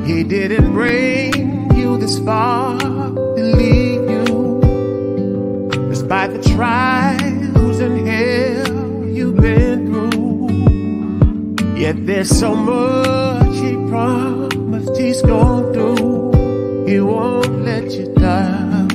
He didn't bring you this far to leave you, despite the trials and hell you've been through. Yet there's so much he promised he's gonna do. He won't let you down.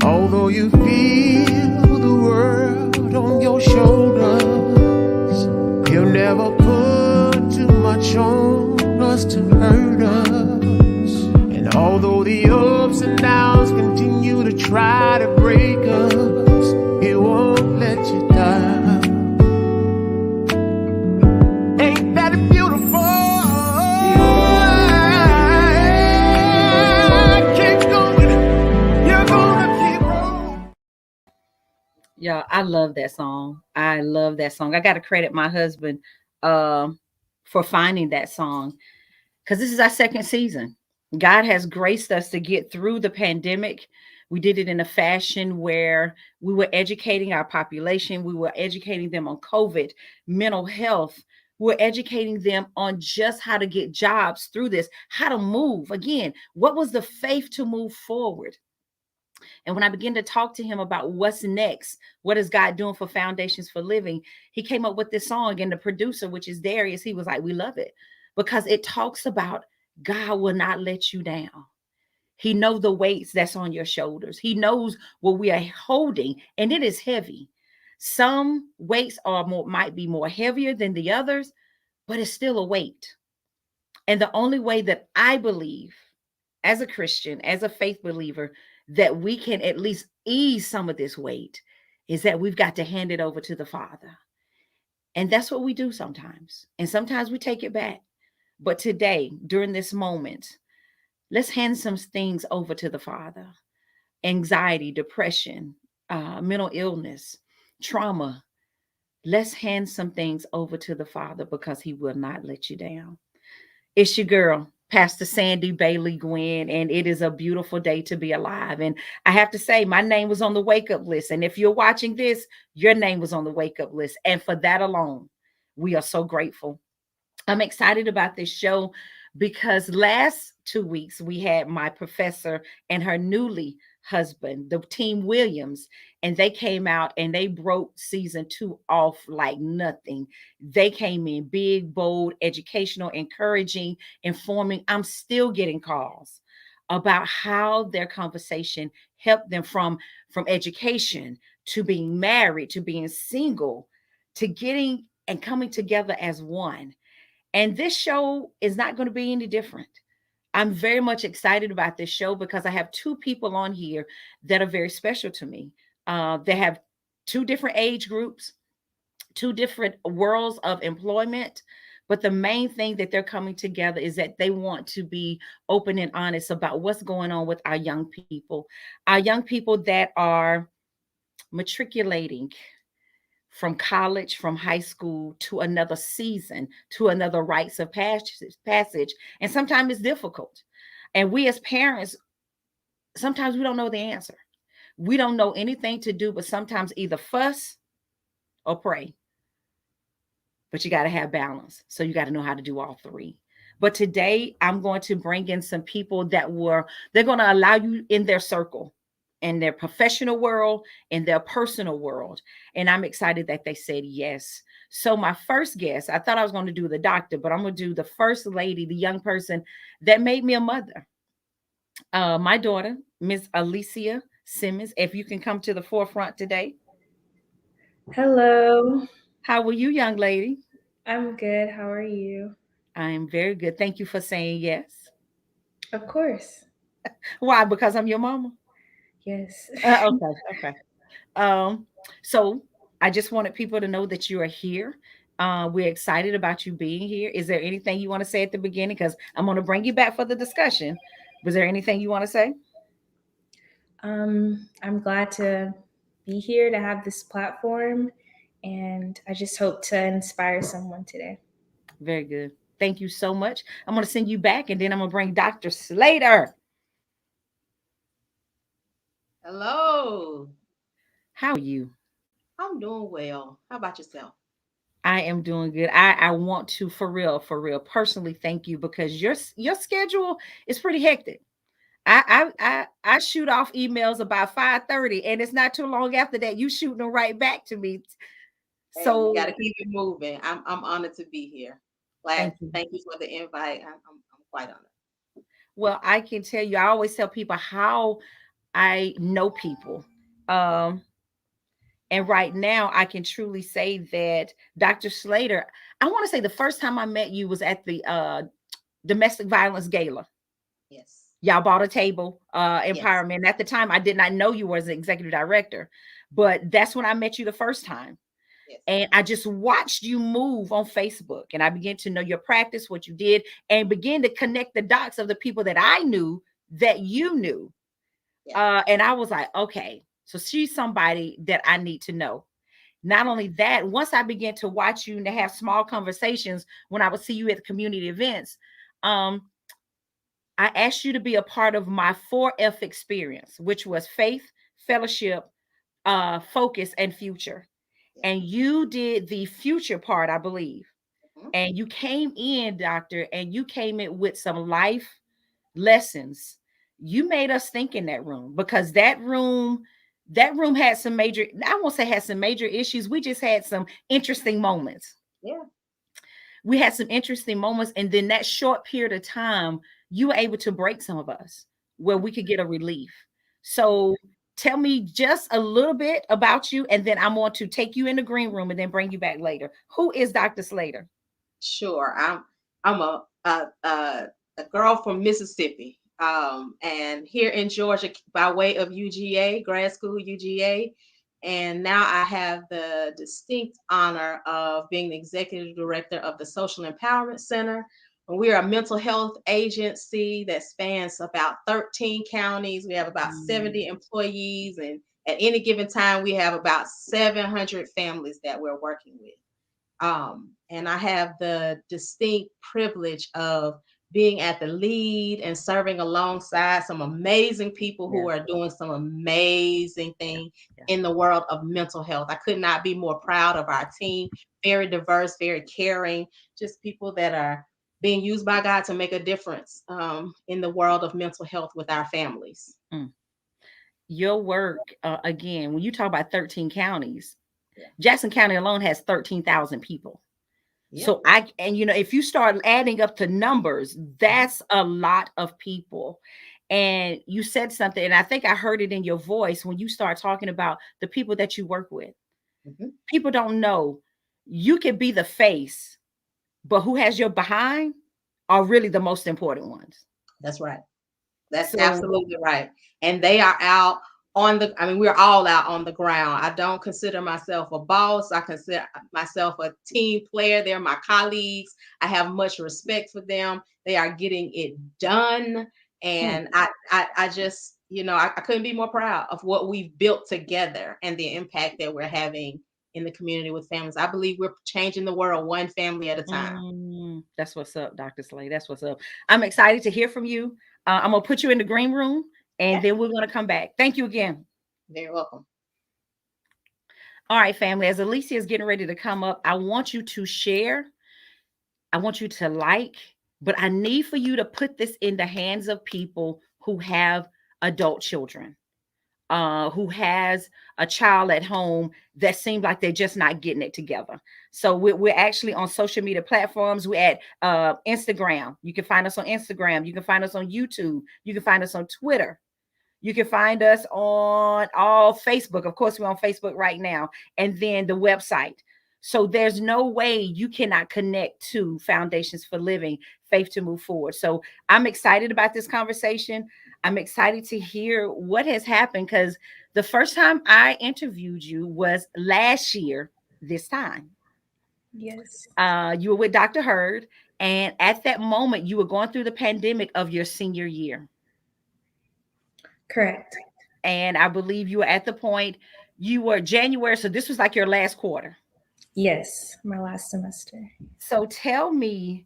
Although you feel the world on your shoulders, he'll never put too much on us to hurt us. And although the ups and downs continue to try to break us, he won't let you down. Ain't that beautiful? Keep going, you're gonna keep rolling. Yeah, I love that song. I love that song. I got to credit my husband um for finding that song because this is our second season. God has graced us to get through the pandemic. We did it in a fashion where we were educating our population, we were educating them on COVID, mental health. We're educating them on just how to get jobs through this, how to move. Again, what was the faith to move forward? And when I began to talk to him about what's next, what is God doing for Foundations for Living, he came up with this song. And the producer, which is Darius, he was like, we love it because it talks about God will not let you down. He knows the weights that's on your shoulders. He knows what we are holding, and it is heavy. Some weights are more might be more heavier than the others, but it's still a weight. And the only way that I believe as a Christian, as a faith believer, that we can at least ease some of this weight is that we've got to hand it over to the Father. And that's what we do sometimes. And sometimes we take it back. But today, during this moment, let's hand some things over to the Father. Anxiety, depression, mental illness, trauma. Let's hand some things over to the Father because He will not let you down. It's your girl, Pastor Sandy Bailey Gwynn, and it is a beautiful day to be alive. And I have to say, my name was on the wake up list. And if you're watching this, your name was on the wake up list. And for that alone, we are so grateful. I'm excited about this show because last 2 weeks we had my professor and her newly husband, the team Williams, and they came out and they broke season two off like nothing. They came in big, bold, educational, encouraging, informing. I'm still getting calls about how their conversation helped them from education to being married to being single to getting and coming together as one. And this show is not going to be any different. I'm very much excited about this show because I have two people on here that are very special to me. They have two different age groups, two different worlds of employment. But the main thing that they're coming together is that they want to be open and honest about what's going on with our young people that are matriculating from college, from high school to another season, to another rites of passage. And sometimes it's difficult. And we as parents, sometimes we don't know the answer. We don't know anything to do, but sometimes either fuss or pray. But you got to have balance. So you got to know how to do all three. But today I'm going to bring in some people they're going to allow you in their circle, in their professional world, in their personal world. And I'm excited that they said yes. So my first guest, I thought I was going to do the doctor, but I'm going to do the first lady, the young person that made me a mother. My daughter, Miss Alicia Simmons. If you can come to the forefront today. Hello. How are you, young lady? I'm good. How are you? I am very good. Thank you for saying yes. Of course. Why? Because I'm your mama. Yes. Okay, okay. Um, so I just wanted people to know that you are here. We're excited about you being here. Is there anything you want to say at the beginning? Because I'm going to bring you back for the discussion. Was there anything you want to say? I'm glad to be here to have this platform, and I just hope to inspire someone today. Very good. Thank you so much. I'm going to send you back, and then I'm going to bring Dr. Slater. Hello. How are you? I'm doing well. How about yourself? I am doing good. I want to for real, personally thank you because your schedule is pretty hectic. I shoot off emails about 5:30, and it's not too long after that you shooting them right back to me. Hey, you got So to keep it moving. I'm honored to be here. Glad. thank you. Thank you for the invite. I'm quite honored. Well, I can tell you, I always tell people how I know people. Um, and right now I can truly say that Dr. Slater, I want to say the first time I met you was at the domestic violence gala. Yes. Y'all bought a table, Yes. empowerment. At the time, I did not know you were as an executive director, but that's when I met you the first time. Yes. And I just watched you move on Facebook, and I began to know your practice, what you did, and begin to connect the dots of the people that I knew that you knew. Yeah. And I was like, okay, so she's somebody that I need to know. Not only that, once I began to watch you and to have small conversations when I would see you at the community events, um, I asked you to be a part of my 4F experience, which was faith, fellowship, focus, and future. Yeah. And you did the future part, I believe. Mhm. And you came in, doctor, and you came in with some life lessons. You made us think in that room because that room had some major, I won't say had some major issues. We just had some interesting moments. Yeah. We had some interesting moments. And then that short period of time, you were able to break some of us where we could get a relief. So tell me just a little bit about you, and then I'm going to take you in the green room and then bring you back later. Who is Dr. Slater? Sure. I'm a girl from Mississippi. And here in Georgia by way of UGA, grad school UGA. And now I have the distinct honor of being the executive director of the Social Empowerment Center. And we are a mental health agency that spans about 13 counties. We have about Mm, 70 employees, and at any given time, we have about 700 families that we're working with. And I have the distinct privilege of being at the lead and serving alongside some amazing people yeah, who are doing some amazing yeah, things yeah. in the world of mental health. I could not be more proud of our team. Very diverse, very caring, just people that are being used by God to make a difference in the world of mental health with our families. Mm. Your work, again, when you talk about 13 counties, Yeah. Jackson County alone has 13,000 people. Yeah. So and if you start adding up the numbers, that's a lot of people. And you said something, and I think I heard it in your voice when you start talking about the people that you work with. Mhm. People don't know you can be the face, but who has your behind are really the most important ones. That's right. That's So, absolutely right. And they are out on the, I mean, we're all out on the ground. I don't consider myself a boss. I consider myself a team player. They're my colleagues. I have much respect for them. They are getting it done. hmm, And I just, I couldn't be more proud of what we've built together and the impact that we're having in the community with families. I believe we're changing the world one family at a time. that's what's up, Dr. Slade. That's what's up. I'm excited to hear from you. I'm going to put you in the green room, and Yeah, then we're going to come back. Thank you again. very welcome. All right, family, as Alicia is getting ready to come up, I want you to share. I want you to like, but I need for you to put this in the hands of people who have adult children, who has a child at home that seems like they're just not getting it together. So we're actually on social media platforms. We're at Instagram. You can find us on Instagram. You can find us on YouTube. You can find us on Twitter. You can find us on all Facebook. Of course, we're on Facebook right now. And then the website. So there's no way you cannot connect to Foundations for Living, Faith to Move Forward. So I'm excited about this conversation. I'm excited to hear what has happened because the first time I interviewed you was last year, this time. Yes. You were with Dr. Hurd. And at that moment, you were going through the pandemic of your senior year. Correct. And I believe you were at the point you were January. So this was like your last quarter. Yes. My last semester. So tell me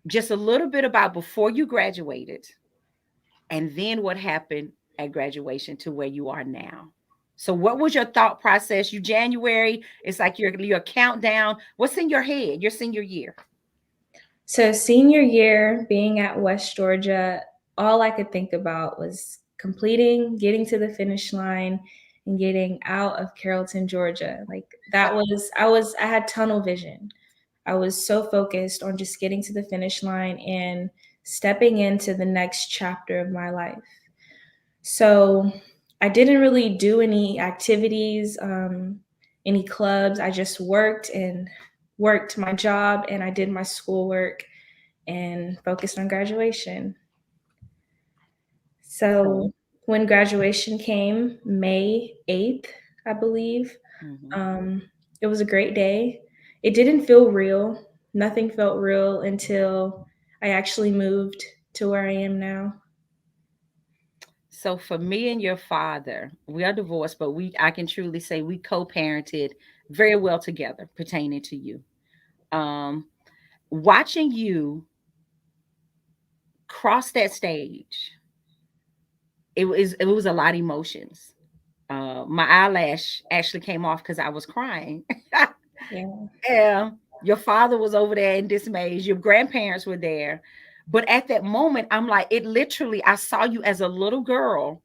just a little bit about before you graduated and then what happened at graduation to where you are now. So what was your thought process? You January, it's like your countdown. What's in your head, your senior year? So senior year, being at West Georgia, all I could think about was completing, getting to the finish line, and getting out of Carrollton, Georgia. Like I had tunnel vision. I was so focused on just getting to the finish line and stepping into the next chapter of my life. So I didn't really do any activities, any clubs. I just worked my job, and I did my schoolwork and focused on graduation. So, So when graduation came, May 8th, I believe, mhm. it was a great day. It didn't feel real. Nothing felt real until I actually moved to where I am now. So for me and your father, we are divorced, but I can truly say we co-parented very well together pertaining to you. Um, Watching you cross that stage, it was a lot of emotions. My eyelash actually came off because I was crying. Yeah. Yeah, your father was over there in dismay. Your grandparents were there. But at that moment, I'm like, it literally, I saw you as a little girl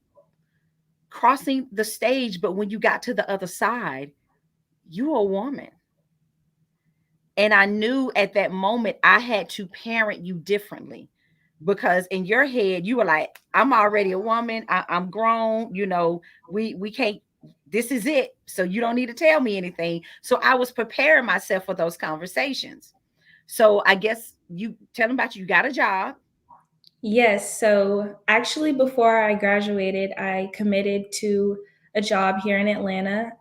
crossing the stage. But when you got to the other side, you were a woman. And I knew at that moment I had to parent you differently because in your head, you were like, I'm already a woman. I'm grown. We can't, this is it. So you don't need to tell me anything. So I was preparing myself for those conversations. So I guess you tell them about you got a job. Yes. So actually, before I graduated, I committed to a job here in Atlanta,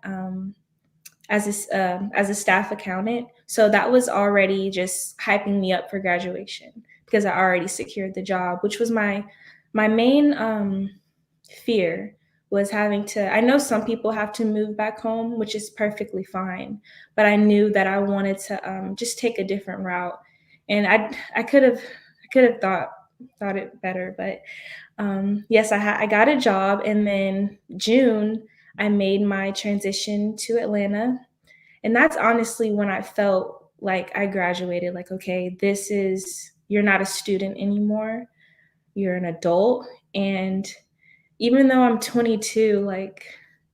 as a staff accountant. So that was already just hyping me up for graduation because I already secured the job, which was my main fear was having to. I know some people have to move back home, which is perfectly fine, but I knew that I wanted to just take a different route, and I could have thought it better, but yes, I got a job, and then June I made my transition to Atlanta, and that's honestly when I felt like I graduated. Like, okay, you're not a student anymore, you're an adult, and even though I'm 22, like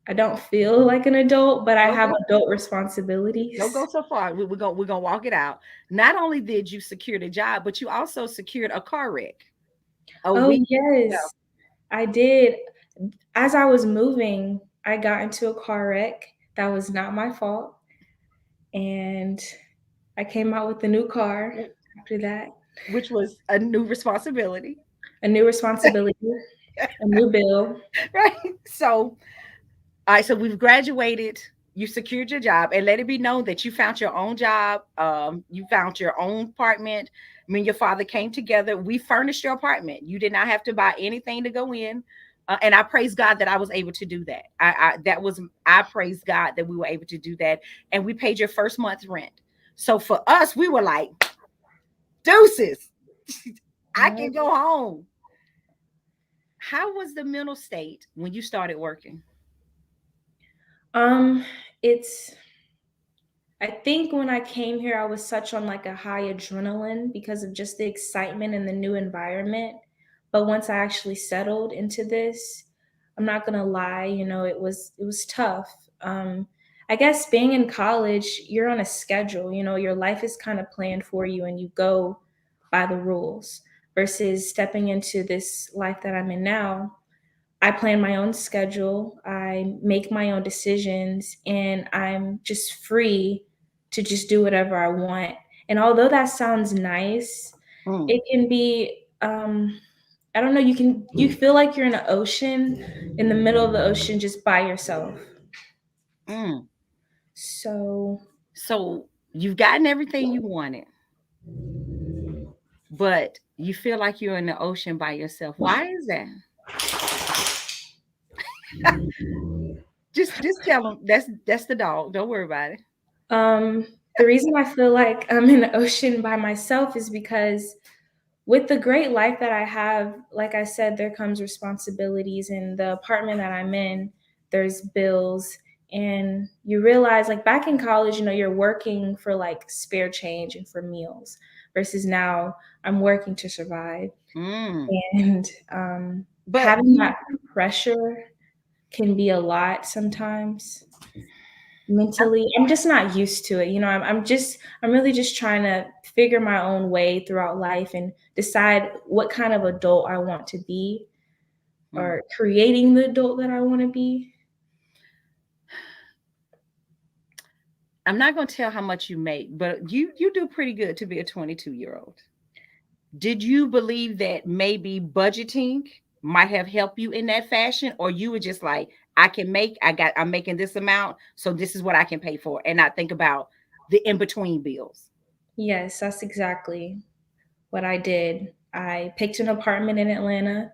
I don't feel like an adult, but I Don't have go, adult don't go responsibilities. so far. We're gonna walk it out. Not only did you secure the job, but you also secured a car wreck a Oh week. yes, I did. As I was moving, I got into a car wreck. That was not my fault. And I came out with a new car after that, Which was a new responsibility, a new responsibility, a new bill. right? So, all right, so we've graduated. You secured your job, and let it be known that you found your own job. You found your own apartment. Me and your father came together. We furnished your apartment. You did not have to buy anything to go in. And I praise God that I was able to do that. I praise God that we were able to do that, and we paid your first month's rent. So for us, we were like, deuces. I Yeah. can go home. How was the mental state when you started working? Um, it's I think when I came here, I was such on like a high adrenaline because of just the excitement and the new environment. But once I actually settled into this, I'm not gonna lie, it was tough. I guess being in college, you're on a schedule, your life is kind of planned for you and you go by the rules versus stepping into this life that I'm in now. I plan my own schedule, I make my own decisions, and I'm just free to just do whatever I want. And although that sounds nice, Mm, it can be I don't know, you feel like you're in an ocean, in the middle of the ocean just by yourself. mm. So So you've gotten everything you wanted, but you feel like you're in the ocean by yourself. Why is that? Just tell them that's the dog. Don't worry about it. um the reason I feel like I'm in the ocean by myself is because with the great life that I have, like I said, there comes responsibilities, and the apartment that I'm in, there's bills, and you realize like back in college, you're working for like spare change and for meals versus now I'm working to survive. Mm. And But having that pressure can be a lot sometimes mentally. I'm just not used to it. I'm really just trying to figure my own way throughout life and decide what kind of adult I want to be or creating the adult that I want to be. I'm not going to tell how much you make, but you do pretty good to be a 22-year-old. Did you believe that maybe budgeting might have helped you in that fashion, or you were just like, I'm making this amount, so this is what I can pay for, and not think about the in-between bills? Yes, that's exactly what I did. I picked an apartment in Atlanta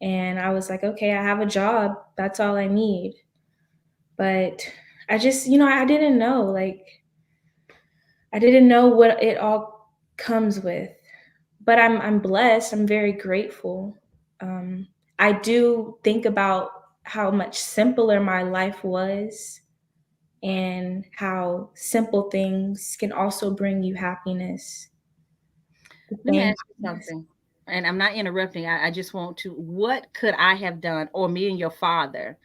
and I was like, okay, I have a job. That's all I need. But I just, I didn't know. Like, I didn't know what it all comes with. But I'm blessed. I'm very grateful. Um, I do think about how much simpler my life was and how simple things can also bring you happiness. The Let me same ask you something, and I'm not interrupting. I just want to, what could I have done, or me and your father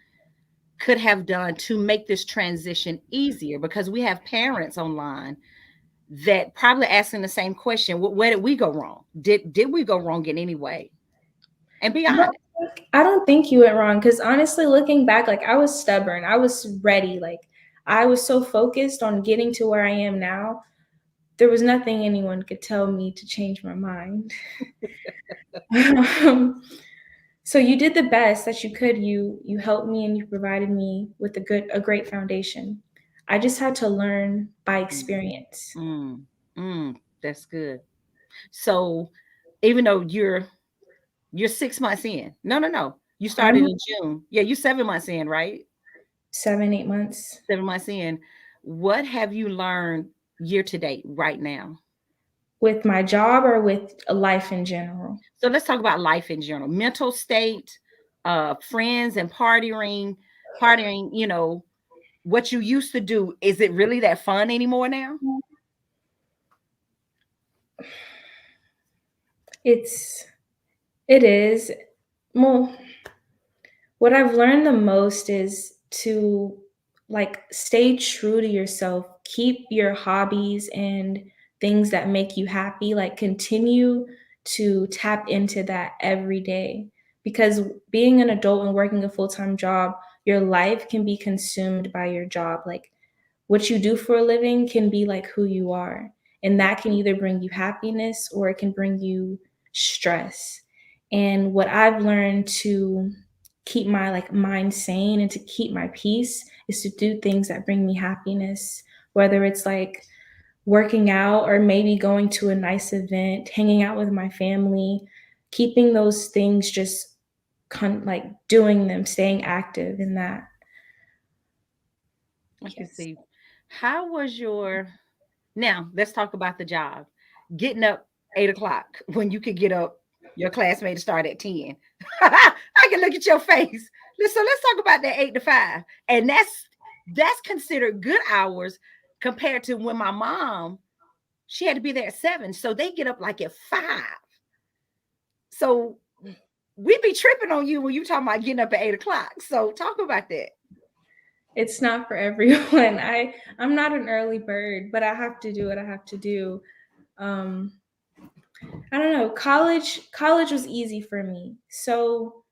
could have done to make this transition easier? Because we have parents online that probably asking the same question. Where did we go wrong? Did we go wrong in any way? And be honest. I don't think you went wrong because honestly, looking back, like I was stubborn. I was ready. Like I was so focused on getting to where I am now. There was nothing anyone could tell me to change my mind. So you did the best that you could. You helped me and you provided me with a great foundation. I just had to learn by experience. That's good. So even though you're 6 months in, no, you started I'm in June. Yeah, you're 7 months in, right? 7, 8 months. 7 months in. What have you learned year to date right now? With my job or with life in general? So let's talk about life in general, mental state, friends and partying, what you used to do. Is it really that fun anymore now? It is. Well, what I've learned the most is to like stay true to yourself, keep your hobbies and things that make you happy, like continue to tap into that every day. Because being an adult and working a full-time job, your life can be consumed by your job. Like what you do for a living can be like who you are. And that can either bring you happiness or it can bring you stress. And what I've learned to keep my like mind sane and to keep my peace is to do things that bring me happiness, whether it's like working out or maybe going to a nice event, hanging out with my family, keeping those things just like doing them, staying active in that. I can Yes. see. How was now let's talk about the job. Getting up 8 o'clock when you could get up, your classmates start at 10. I can look at your face. So let's talk about that 8 to 5. And that's considered good hours compared to when my mom, she had to be there at 7. So they get up like at 5. So we be tripping on you when you talking about getting up at 8 o'clock. So talk about that. It's not for everyone. I'm not an early bird, but I have to do what I have to do. I don't know. College was easy for me. So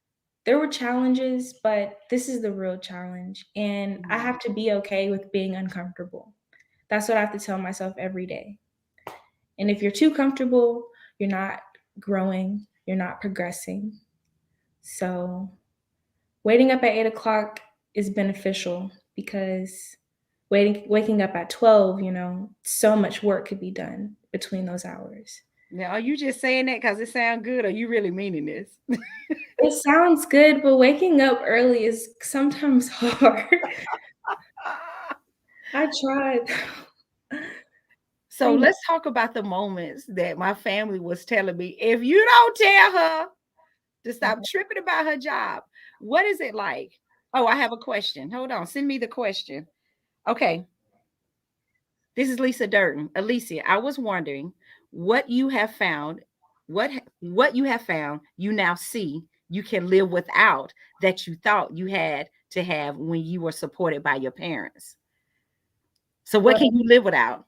there were challenges, but this is the real challenge. And I have to be okay with being uncomfortable. That's what I have to tell myself every day. And if you're too comfortable, you're not growing, you're not progressing. So waiting up at 8 o'clock is beneficial because waking up at 12, so much work could be done between those hours. Now, are you just saying that because it sounds good, or you really meaning this? It sounds good, but waking up early is sometimes hard. I tried. So let's talk about the moments that my family was telling me, if you don't tell her to stop tripping about her job, what is it like? Oh, I have a question. Hold on. Send me the question. Okay. This is Lisa Durden. Alicia, I was wondering what you have found, what you have found you now see you can live without that you thought you had to have when you were supported by your parents. So what What can you live without?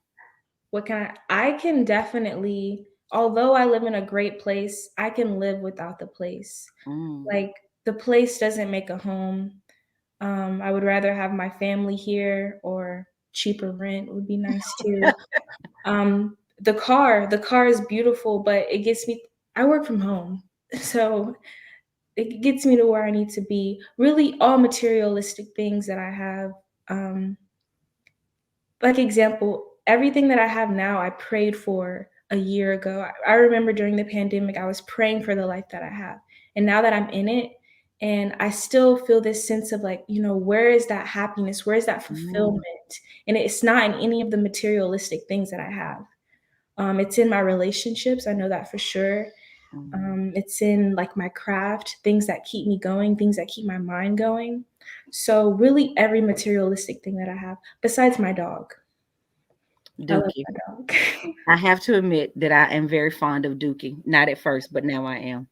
what can I can definitely, although I live in a great place, I can live without the place. Mm. Like the place doesn't make a home. I would rather have my family here, or cheaper rent would be nice too. The car is beautiful, but it gets me. I work from home, so it gets me to where I need to be. Really, all materialistic things that I have. Um, like example, everything that I have now, I prayed for a year ago. I remember during the pandemic, I was praying for the life that I have, and now that I'm in it, and I still feel this sense of like, where is that happiness? Where is that Mm. fulfillment? And it's not in any of the materialistic things that I have. It's in my relationships. I know that for sure. Mm. It's in like my craft, things that keep me going, things that keep my mind going. So really, every materialistic thing that I have, besides my dog. I love Dookie. my dog. I have to admit that I am very fond of Dookie. Not at first, but now I am.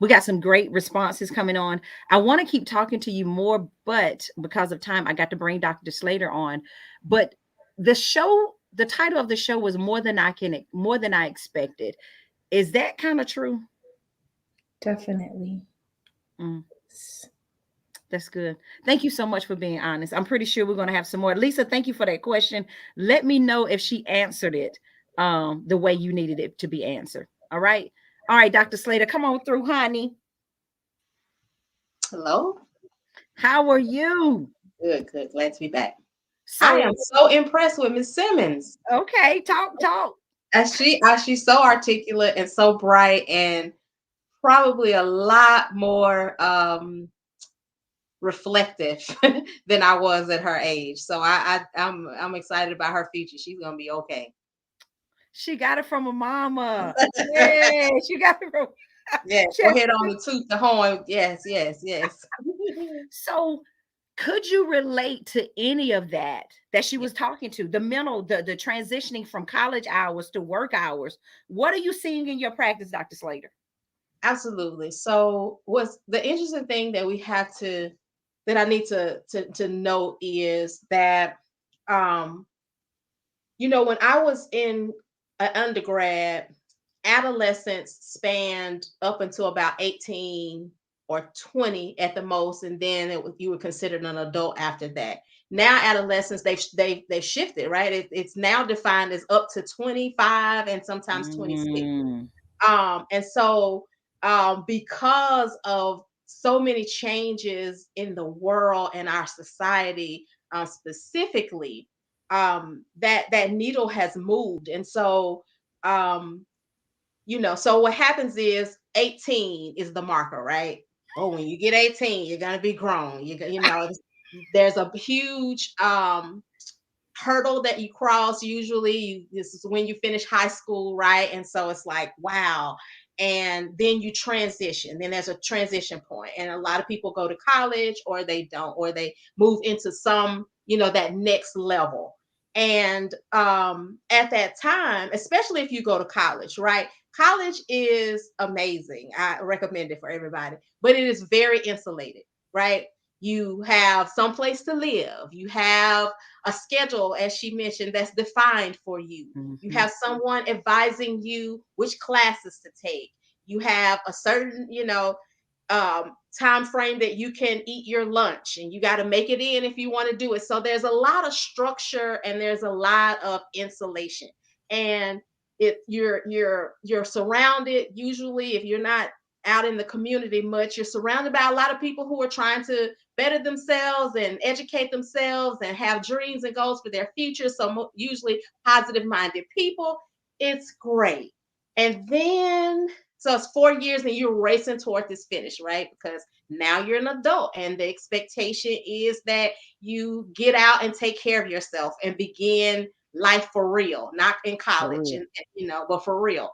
We got some great responses coming on. I want to keep talking to you more, but because of time, I got to bring Dr. Slater on. But the title of the show was more than I expected. Is that kind of true? Definitely. Mm, that's good. Thank you so much for being honest. I'm pretty sure we're going to have some more. Lisa, thank you for that question. Let me know if she answered it the way you needed it to be answered. All right. All right, Dr. Slater, come on through, honey. Hello. How are you? Good, good. Glad to be back. I So, am so impressed with Miss Simmons. okay, talk. She's so articulate and so bright, and probably a lot more reflective than I was at her age. So I'm excited about her future. She's gonna be okay. She got it from a mama. Yeah, she got it from. Yeah, she go has- ahead on the toot the horn. Yes, yes, yes. so, could you relate to any of that she Yeah, was talking to? The mental, the transitioning from college hours to work hours. What are you seeing in your practice, Dr. Slater? absolutely. So what's the interesting thing that we have to that I need to note is that um when I was in an undergrad, adolescence spanned up until about 18 or 20 at the most, and then you were considered an adult after that. Now adolescence they've shifted, right? It's now defined as up to 25 and sometimes 26. Mm, And so because of so many changes in the world and our society, specifically, that needle has moved. And so um, so what happens is 18 is the marker, right? Oh, when you get 18, you're gonna be grown. There's a huge hurdle that you cross. Usually this is when you finish high school, right? And so it's like, wow. And then you transition, then there's a transition point, and a lot of people go to college, or they don't, or they move into some, that next level. And at that time, especially if you go to college, right? College is amazing. I recommend it for everybody, but it is very insulated, right? You have some place to live, you have a schedule, as she mentioned, that's defined for you. You mhm. have someone advising you which classes to take. You have a certain, time frame that you can eat your lunch, and you got to make it in if you want to do it. So there's a lot of structure and there's a lot of insulation. And you're surrounded, usually if you're not out in the community much, you're surrounded by a lot of people who are trying to better themselves and educate themselves and have dreams and goals for their future. So usually positive minded people. It's great. And then, so it's 4 years and you're racing toward this finish, right? Because now you're an adult and the expectation is that you get out and take care of yourself and begin life for real, not in For college, real. and but for real.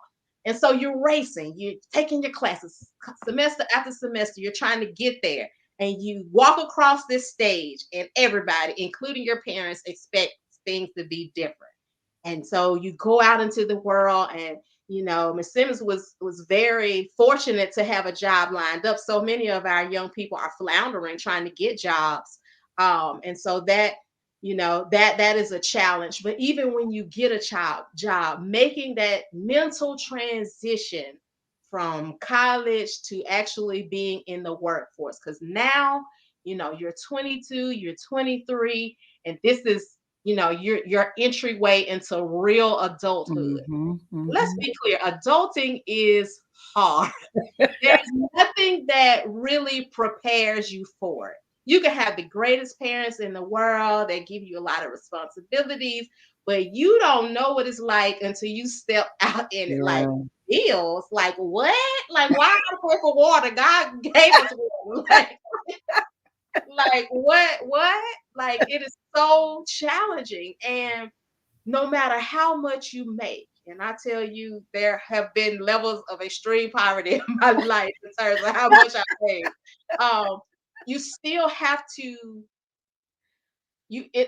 And so you're racing, you're taking your classes semester after semester, you're trying to get there. and you walk across this stage, and everybody, including your parents, expects things to be different. And so you go out into the world, and Miss Simmons was very fortunate to have a job lined up. So many of our young people are floundering trying to get jobs. And so that is a challenge. But even when you get a job, making that mental transition from college to actually being in the workforce, because now you're 22, you're 23, and this is your entryway into real adulthood. Mhm, Let's mhm. be clear, adulting is hard. There's nothing that really prepares you for it. You can have the greatest parents in the world that give you a lot of responsibilities, but you don't know what it's like until you step out in it. Like Yeah. bills, like what? Like why I gotta pay for water? God gave us water. Like what? Like it is so challenging. And no matter how much you make, and I tell you, there have been levels of extreme poverty in my life in terms of how much I make. Um, you still have to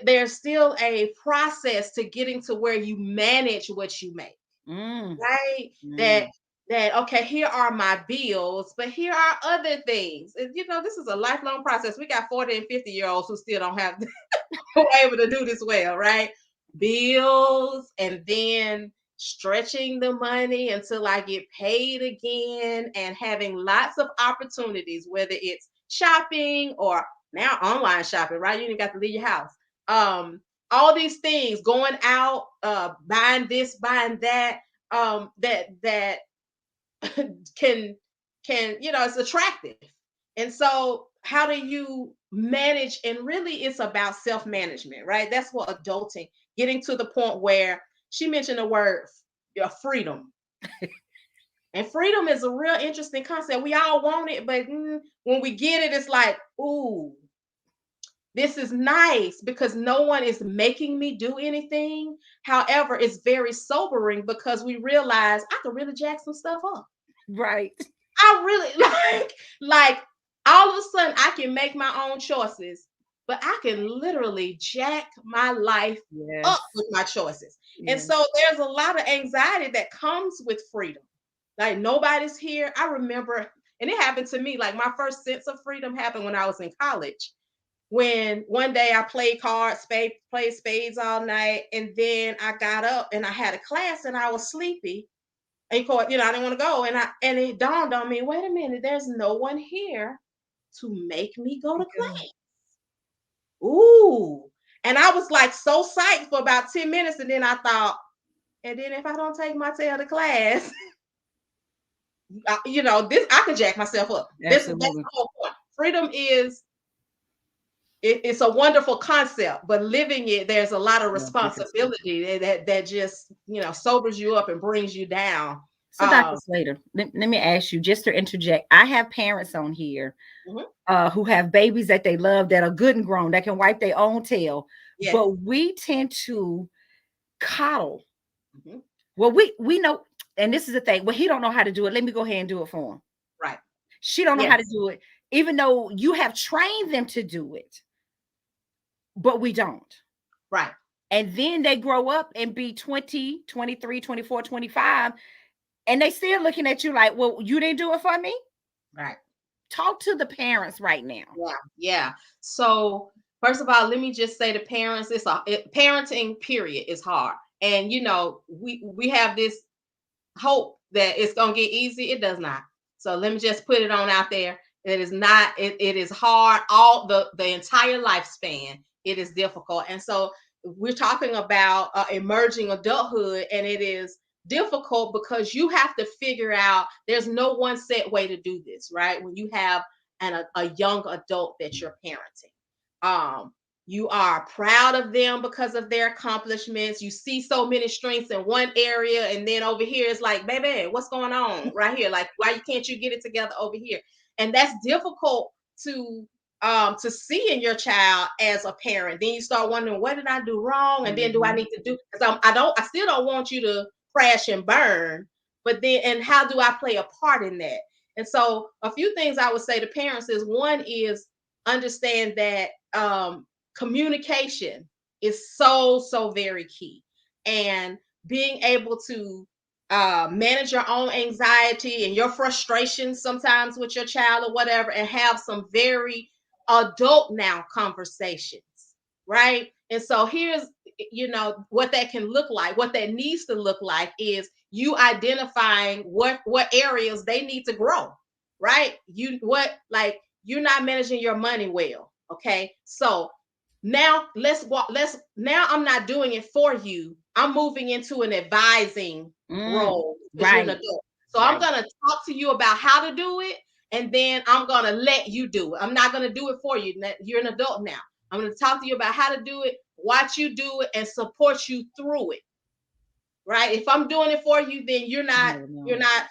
there's still a process to getting to where you manage what you make, Mm, right? That mm. that okay, here are my bills, but here are other things. And this is a lifelong process. We got 40 and 50-year-olds who still don't have who are able to do this well, right? Bills, and then stretching the money until I get paid again, and having lots of opportunities, whether it's shopping or now online shopping, right? You ain't got to leave your house. Um, all these things, going out, buying this, buying that, that can it's attractive. And so how do you manage? And really it's about self-management, right? That's what adulting, getting to the point where she mentioned the word freedom. And freedom is a real interesting concept. We all want it, but when we get it, it's like, ooh, this is nice because no one is making me do anything. However, it's very sobering because we realize I can really jack some stuff up. Right. I really like all of a sudden I can make my own choices, but I can literally jack my life Yes. up with my choices. And Yes. so there's a lot of anxiety that comes with freedom. Like nobody's here. I remember, and it happened to me, like my first sense of freedom happened when I was in college. When one day I played cards, played spades all night, and then I got up and I had a class and I was sleepy. And I didn't want to go. And it dawned on me, wait a minute, there's no one here to make me go to Yeah. class. Ooh. And I was like so psyched for about 10 minutes. And then I thought, and then if I don't take my tail to class, this I could jack myself up. That's the Absolutely. whole point. Freedom is it's a wonderful concept, but living it, there's a lot of Yeah, different. responsibility that just sobers you up and brings you down. So, Dr. Slater, let me ask you, just to interject. I have parents on here Mhm. who have babies that they love, that are good and grown, that can wipe their own tail. Yes. But we tend to coddle. Mhm. Well, we know, and this is the thing. Well, he don't know how to do it. Let me go ahead and do it for him. Right. She don't know how to Yes. do it, even though you have trained them to do it, but we don't. Right. And then they grow up and be 20, 23, 24, 25, and they still looking at you like, well, you didn't do it for me. Right. Talk to the parents right now. Yeah. Yeah. So first of all, let me just say to parents, parenting period is hard. And we have this hope that it's gonna get easy. It does not. So let me just put it on out there. It is not, it is hard all the entire lifespan. It is difficult. And so we're talking about emerging adulthood, and it is difficult because you have to figure out there's no one set way to do this, right? When you have a young adult that you're parenting. You are proud of them because of their accomplishments. You see so many strengths in one area, and then over here it's like, baby, what's going on right here? Like, why can't you get it together over here? And that's difficult to see in your child as a parent. Then you start wondering, what did I do wrong? And then do I need to do? Because I still don't want you to crash and burn. But then, and how do I play a part in that? And so, a few things I would say to parents is, one is understand that communication is so very key, and being able to manage your own anxiety and your frustrations sometimes with your child or whatever, and have some very adult now conversations, right? And so here's, what that can look like. What that needs to look like is you identifying what areas they need to grow, right? You're not managing your money well, okay? So now now I'm not doing it for you. I'm moving into an advising role because you're an Right. adult. So I'm gonna talk to you about how to do it, and then I'm gonna let you do it. I'm not gonna do it for you. You're an adult now. I'm gonna talk to you about how to do it, watch you do it, and support you through it. Right? If I'm doing it for you, then you're not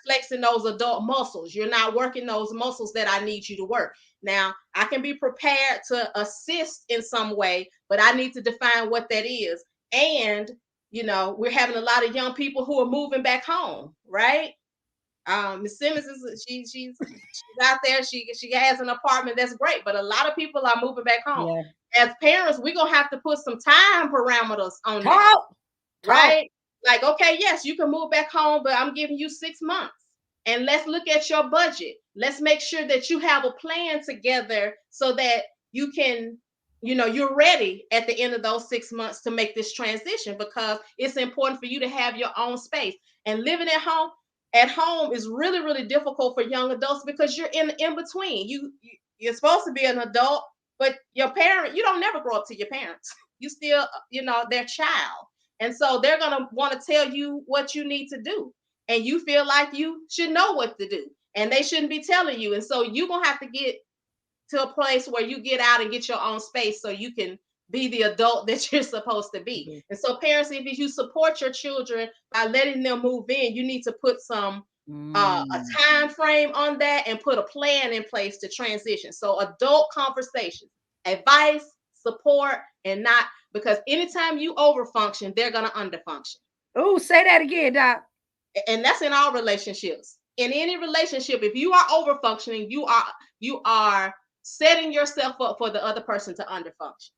flexing those adult muscles. You're not working those muscles that I need you to work. Now, I can be prepared to assist in some way, but I need to define what that is. And we're having a lot of young people who are moving back home, right? Miss Simmons she's out there. She has an apartment. That's great, but a lot of people are moving back home. Yeah. As parents, we're gonna have to put some time parameters on that, Talk. right? Like, okay, yes, you can move back home, but I'm giving you 6 months. And let's look at your budget. Let's make sure that you have a plan together so that you can, you're ready at the end of those 6 months to make this transition, because it's important for you to have your own space. And living at home is really, really difficult for young adults because you're in between. You're supposed to be an adult, but you don't never grow up to your parents. You still, their child. And so they're going to want to tell you what you need to do. And you feel like you should know what to do. And they shouldn't be telling you. And so you're going to have to get to a place where you get out and get your own space so you can be the adult that you're supposed to be. Mm-hmm. And so parents, if you support your children by letting them move in, you need to put some a time frame on that and put a plan in place to transition. So adult conversations, advice, support, and not, because anytime you overfunction, they're going to underfunction. Oh, say that again, Doc. And that's in all relationships. In any relationship, if you are overfunctioning, you are setting yourself up for the other person to underfunction.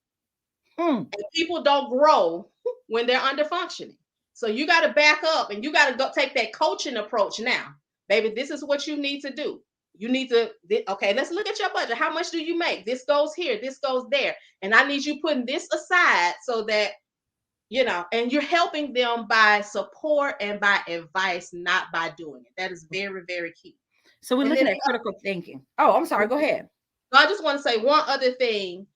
And people don't grow when they're underfunctioning. So you got to back up and you got to go take that coaching approach now. Baby, this is what you need to do. You need to, okay, let's look at your budget. How much do you make? This goes here, this goes there. And I need you putting this aside so that, and you're helping them by support and by advice, not by doing it. That is very, very key. So we're looking at critical thinking. Oh, I'm sorry. Go ahead. So I just want to say one other thing.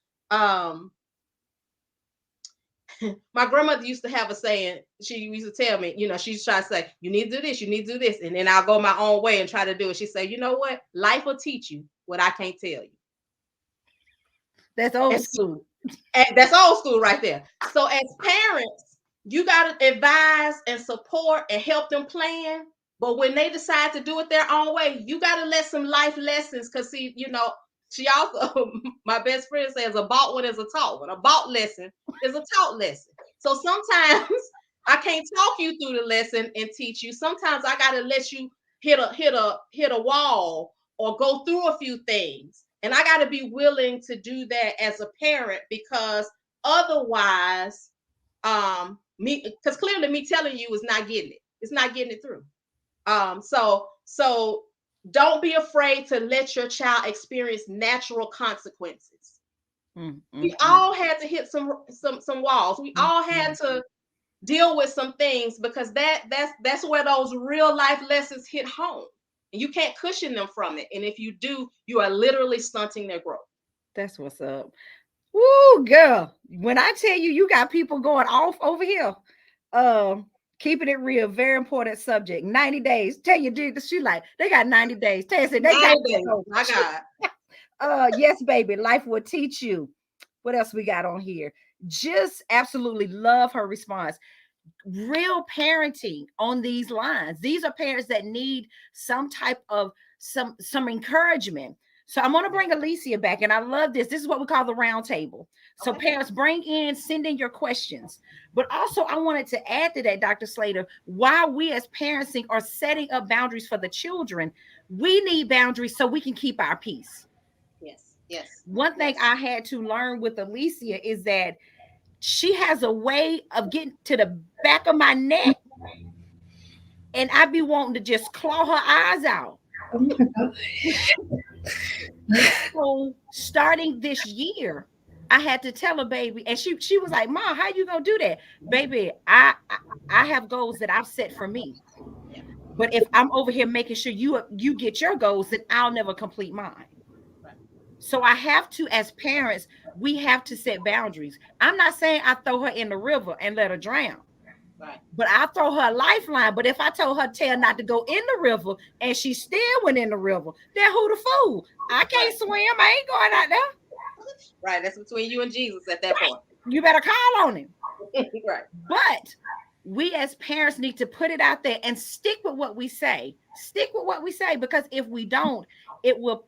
My grandmother used to have a saying. She used to tell me, she's trying to say, you need to do this, you need to do this. And then I'll go my own way and try to do it. She said, you know what? Life will teach you what I can't tell you. That's old school. And that's old school right there. So as parents, you got to advise and support and help them plan. But when they decide to do it their own way, you got to let some life lessons. Because see, she also, my best friend says, a bought one is a taught one. A bought lesson is a taught lesson. So sometimes I can't talk you through the lesson and teach you. Sometimes I got to let you hit a wall or go through a few things. And I got to be willing to do that as a parent, because otherwise, because clearly me telling you is not getting it. It's not getting it through. So don't be afraid to let your child experience natural consequences. We all had to hit some walls. We all had to deal with some things, because that's where those real life lessons hit home. And you can't cushion them from it. And if you do, you are literally stunting their growth. That's what's up. Woo, girl. When I tell you, you got people going off over here. Keeping it real, very important subject. 90 days. Tell you, dude, she like, they got 90 days. Tell you, they got 90 days. My God. Yes, baby. Life will teach you. What else we got on here? Just absolutely love her response. Real parenting on these lines. These are parents that need some type of some encouragement. So I'm going to bring Alicia back, and I love this. This is what we call the round table. So parents, send in your questions. But also I wanted to add to that, Dr. Slater, while we as parents are setting up boundaries for the children, we need boundaries so we can keep our peace. Yes. Yes. One thing Yes. I had to learn with Alicia is that she has a way of getting to the back of my neck, and I be wanting to just claw her eyes out. Oh my gosh. So starting this year, I had to tell her, baby, and she was like, "Mom, how you gonna do that, baby? I have goals that I've set for me, Yeah. but if I'm over here making sure you get your goals, then I'll never complete mine." Right. So I have to, as parents, we have to set boundaries. I'm not saying I throw her in the river and let her drown, Right. but I throw her a lifeline. But if I told her tell not to go in the river and she still went in the river, then who the fool? I can't Right. swim. I ain't going out there. Right. That's between you and Jesus at that point. You better call on him. Right. But we as parents need to put it out there and stick with what we say. Stick with what we say, because if we don't, it will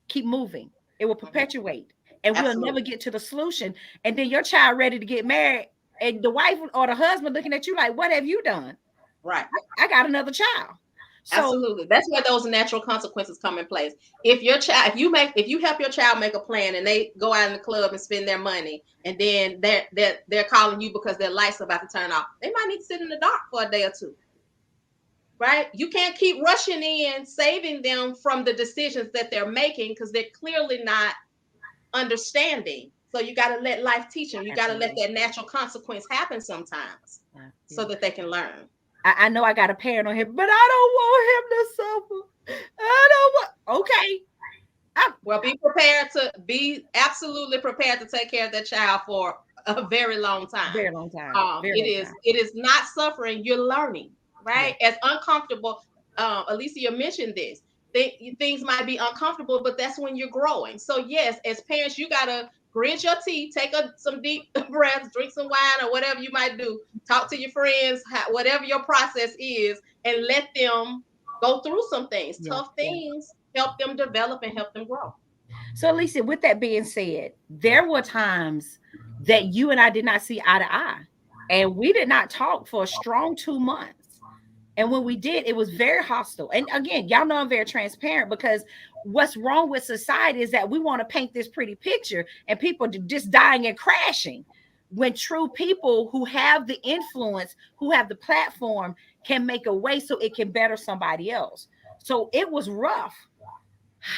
keep moving. It will perpetuate, and we'll never Absolutely. get to the solution. And then your child ready to get married, and the wife or the husband looking at you like, "What have you done? Right. I got another child." So Absolutely. That's where those natural consequences come in place. If your child, if you help your child make a plan and they go out in the club and spend their money, and then they're calling you because their light's about to turn off, they might need to sit in the dark for a day or two. Right? You can't keep rushing in, saving them from the decisions that they're making because they're clearly not understanding. So you got to let life teach them. You got to let that natural consequence happen sometimes so that they can learn. I know I got a parent on here, but I don't want him to suffer. I don't want. Okay. Well, be absolutely prepared to take care of that child for a very long time. Very long time. It is not suffering. You're learning, right? Yeah. As uncomfortable. Alicia mentioned this. Things might be uncomfortable, but that's when you're growing. So yes, as parents, you gotta grit your teeth, take some deep breaths, drink some wine or whatever you might do. Talk to your friends, whatever your process is, and let them go through some things. Yeah, Tough yeah. things help them develop and help them grow. So, Alicia, with that being said, there were times that you and I did not see eye to eye, and we did not talk for a strong 2 months. And when we did, it was very hostile. And again, y'all know I'm very transparent, because what's wrong with society is that we want to paint this pretty picture and people just dying and crashing, when true people who have the influence, who have the platform, can make a way so it can better somebody else. So it was rough.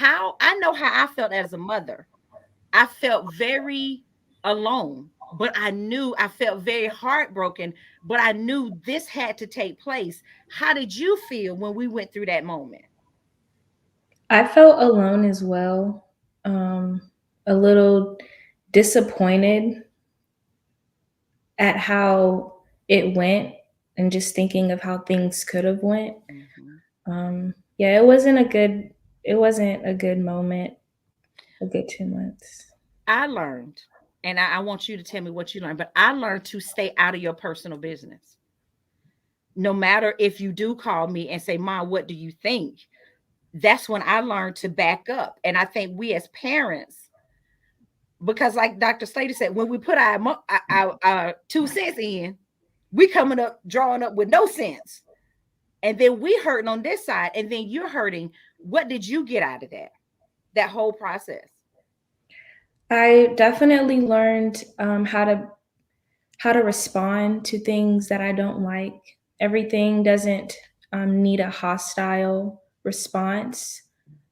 I know how I felt as a mother. I felt very alone, but I felt very heartbroken, but I knew this had to take place. How did you feel when we went through that moment? I felt alone as well. A little disappointed at how it went, and just thinking of how things could have went. Yeah, it wasn't a good moment, a good 2 months. I learned, and I want you to tell me what you learned, but I learned to stay out of your personal business. No matter if you do call me and say, "Mom, what do you think?" That's when I learned to back up. And I think we as parents, because like Dr. Slater said, when we put our 2 cents in, we coming up drawing up with no sense, and then we hurting on this side, and then you're hurting. What did you get out of that whole process? I definitely learned how to respond to things that I don't like. Everything doesn't need a hostile response.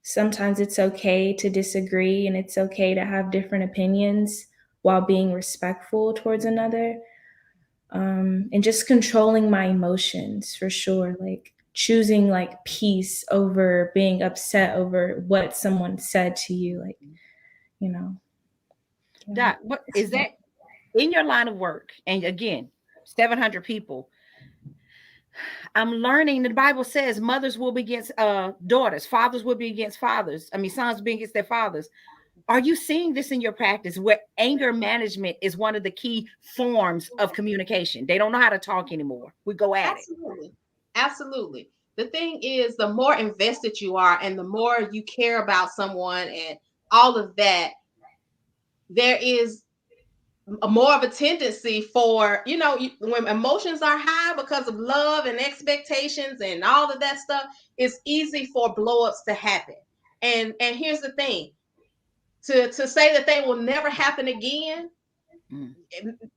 Sometimes it's okay to disagree, and it's okay to have different opinions while being respectful towards another. And just controlling my emotions, for sure. Like choosing like peace over being upset over what someone said to you. Like, you know. Doc, what is that in your line of work? And again, 700 people. I'm learning the Bible says mothers will be against daughters, fathers will be against fathers. I mean, sons will be against their fathers. Are you seeing this in your practice, where anger management is one of the key forms of communication? They don't know how to talk anymore. We go at Absolutely. Absolutely. The thing is, the more invested you are and the more you care about someone and all of that, there is more of a tendency for, when emotions are high because of love and expectations and all of that stuff, it's easy for blow-ups to happen. And here's the thing. to say that they will never happen again, Mm.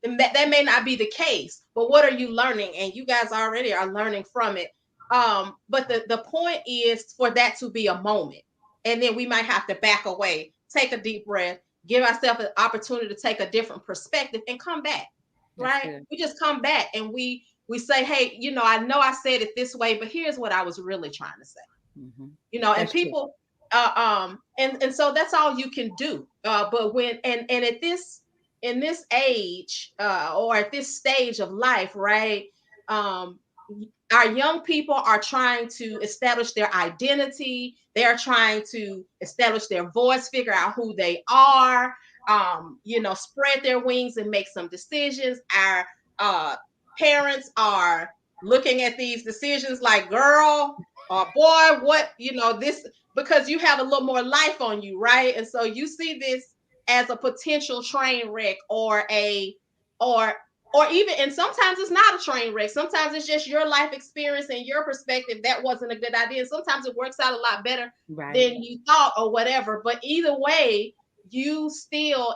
that may not be the case. But what are you learning? And you guys already are learning from it. But the point is for that to be a moment, and then we might have to back away, take a deep breath, give ourselves an opportunity to take a different perspective, and come back. That's Right? good. We just come back and we say, hey, I know I said it this way, but here's what I was really trying to say. Hmm. And That's true. people, and so that's all you can do. But when and at this in this age, or at this stage of life, right? Um, our young people are trying to establish their identity. They're trying to establish their voice, figure out who they are, spread their wings and make some decisions. Our uh, parents are looking at these decisions like, girl or boy, what, this, because you have a little more life on you, right? And so you see this as a potential train wreck or or even, and sometimes it's not a train wreck. Sometimes it's just your life experience and your perspective that wasn't a good idea. Sometimes it works out a lot better Right. than you thought or whatever. But either way,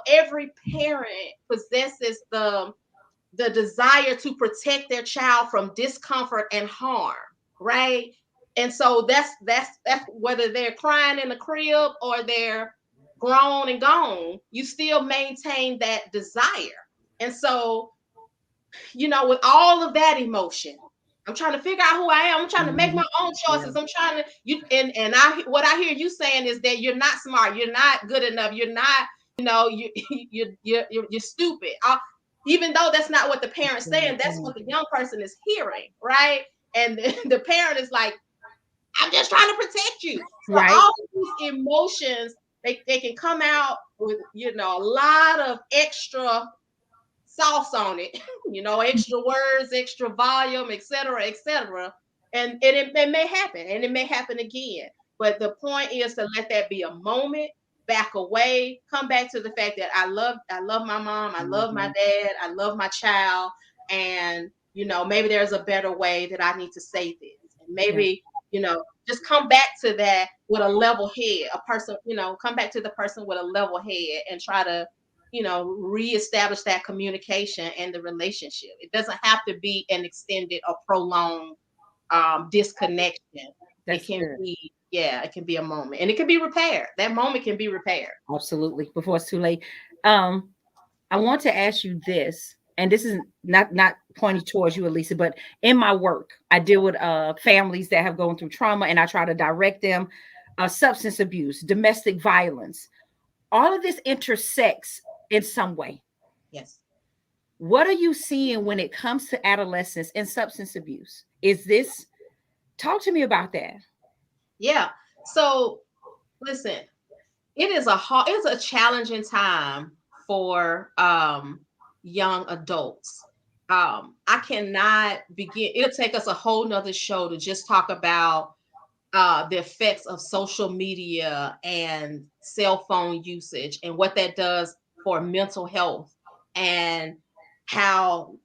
every parent possesses the desire to protect their child from discomfort and harm, right? And so that's whether they're crying in the crib or they're grown and gone, you still maintain that desire. And so, with all of that emotion, I'm trying to figure out who I am. I'm trying to make Mhm. my own Yeah. choices. I'm trying to and what I hear you saying is that you're not smart, you're not good enough, you're not, you're stupid. Even though that's not what the parent's saying, that's what the young person is hearing, right? And the parent is like, I'm just trying to protect you. So Right. all of these emotions, they can come out with, a lot of extra sauce on it, extra words, extra volume, etc., etc. And it may happen, and it may happen again. But the point is to let that be a moment, back away, come back to the fact that I love my mom, I love my Mhm. dad, I love my child, and maybe there's a better way that I need to say this. And Yeah. maybe, just come back to that with a level head, a person, come back to the person with a level head and try to reestablish that communication and the relationship. It doesn't have to be an extended or prolonged disconnection. It That's can good. be, yeah, it can be a moment, and it can be repaired. That moment can be repaired. Absolutely. Before it's too late. Um, I want to ask you this, and this is not pointing towards you, Elisa, but in my work, I deal with families that have gone through trauma, and I try to direct them, substance abuse, domestic violence. All of this intersects in some way. Yes. What are you seeing when it comes to adolescence and substance abuse? Is this talk to me about that? Yeah. So listen, it's a challenging time for young adults. I cannot begin. It'll take us a whole nother show to just talk about the effects of social media and cell phone usage and what that does for mental health, and how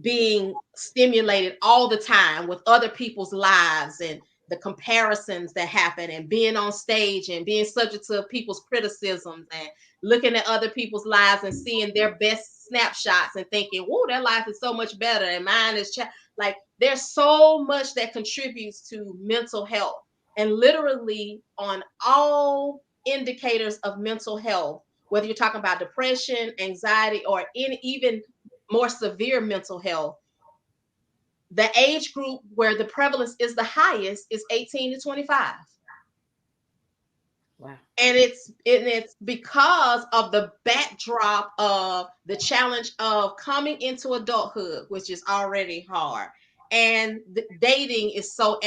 being stimulated all the time with other people's lives and the comparisons that happen, and being on stage and being subject to people's criticisms and looking at other people's lives and seeing their best snapshots and thinking, whoa, their life is so much better and mine is like, there's so much that contributes to mental health. And literally on all indicators of mental health, whether you're talking about depression, anxiety, or even more severe mental health, the age group where the prevalence is the highest is 18 to 25. Wow. And it's because of the backdrop of the challenge of coming into adulthood, which is already hard, and the dating is so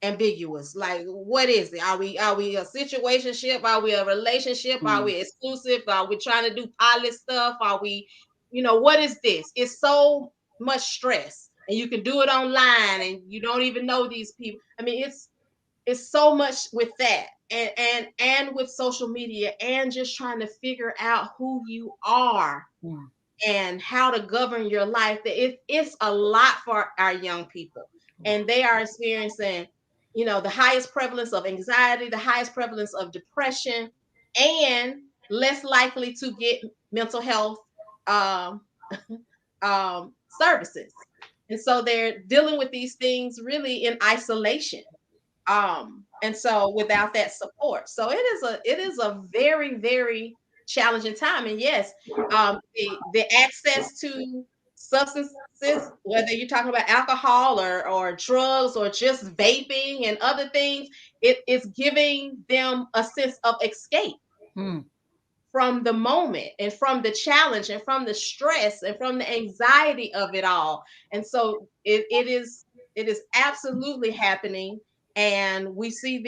ambiguous. Like, what is it? Are we a situationship? Are we a relationship? Are Mm. we exclusive? Are we trying to do pilot stuff? Are we, what is this? It's so much stress, and you can do it online, and you don't even know these people. I mean, it's so much with that, and with social media, and just trying to figure out who you are Mm. and how to govern your life. It's a lot for our young people, Wow. and they are experiencing, the highest prevalence of anxiety, the highest prevalence of depression, and less likely to get mental health um, services. And so they're dealing with these things really in isolation. And so without that support. So it is a very, very challenging time. And yes, the access to substances, whether you're talking about alcohol or drugs or just vaping and other things, it is giving them a sense of escape Mm. from the moment and from the challenge and from the stress and from the anxiety of it all. And so it is absolutely happening. And we see